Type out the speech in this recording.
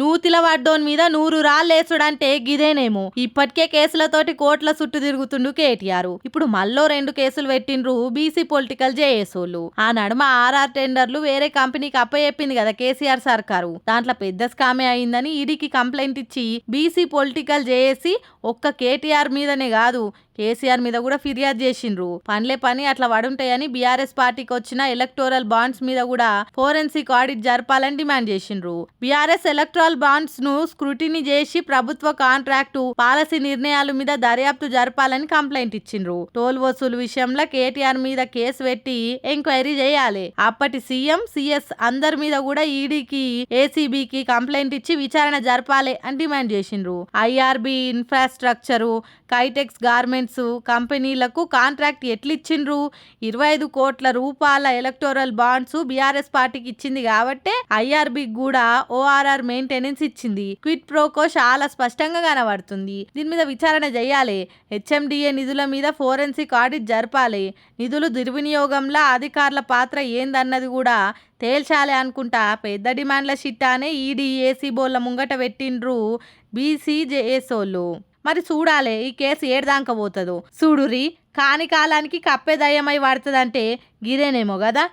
నూతిల వడ్డోన్ మీద 100 రాళ్ళేసుడంటే గిదేనేమో. ఇప్పటికే కేసులతోటి కోట్ల చుట్టూ తిరుగుతుండు కేటీఆర్. ఇప్పుడు మళ్ళో 2 కేసులు పెట్టిండ్రు బీసీ పొలిటికల్ జేఏసోళ్ళు. ఆ నడుమ ఆర్ఆర్ టెండర్లు వేరే కంపెనీకి అప్పచెప్పింది కదా కేసీఆర్ సర్కారు. దాంట్లో పెద్ద స్కామే అయిందని ఈడీకి కంప్లైంట్ ఇచ్చి బీసీ పొలిటికల్ జేఏసీ ఒక్క కేటీఆర్ మీదనే కాదు కేసీఆర్ మీద కూడా ఫిర్యాదు చేసిండ్రు. పనిలే పని అట్లా వడుంటాయని బీఆర్ఎస్ పార్టీకి వచ్చిన ఎలక్టోరల్ బాండ్స్ మీద కూడా ఫోరెన్సిక్ ఆడిట్ జరపాలని డిమాండ్ చేసిండ్రు. బీఆర్ఎస్ ఎలక్టోరల్ బాండ్స్ ను స్క్రూటినీ చేసి ప్రభుత్వ కాంట్రాక్టు పాలసీ నిర్ణయాల మీద దర్యాప్తు జరపాలని కంప్లైంట్ ఇచ్చిండ్రు. టోల్ వసూలు విషయంలో కేటీఆర్ మీద కేసు పెట్టి ఎంక్వైరీ చేయాలి. అప్పటి సీఎం సీఎస్ అందరి మీద కూడా ఈడీకి ఏసీబీకి కంప్లైంట్ ఇచ్చి విచారణ జరపాలి అని డిమాండ్ చేసిండ్రు. ఐఆర్బీ ఇన్ఫ్రాస్ట్రక్చరు కైటెక్స్ గార్మెంట్స్ కంపెనీలకు కాంట్రాక్ట్ ఎట్లిచ్చిండ్రు? 25 కోట్ల రూపాయల ఎలక్టోరల్ బాండ్స్ బీఆర్ఎస్ పార్టీకి ఇచ్చింది కాబట్టి ఐఆర్బీ కూడా ఓఆర్ఆర్ మెయింటెనెన్స్ ఇచ్చింది. క్విట్ ప్రోకో చాలా స్పష్టంగా కనబడుతుంది. దీని మీద విచారణ చేయాలి. హెచ్ఎండిఏ నిధుల మీద ఫోరెన్సిక్ ఆడిట్ జరపాలి. నిధులు దుర్వినియోగంలో అధికారుల పాత్ర ఏందన్నది కూడా తేల్చాలి అనుకుంటా పెద్ద డిమాండ్ల షిట్టానే ఈడీ ఏసీ బోళ్ళ ముంగట పెట్టిండ్రు బీసీజేఏసోళ్ళు. మరి చూడాలి ఈ కేసు ఏడదాకా పోతుందో. చూడురి కాని కాలానికి కప్పే దయ్యమై పడుతుందంటే గిరేనేమో కదా.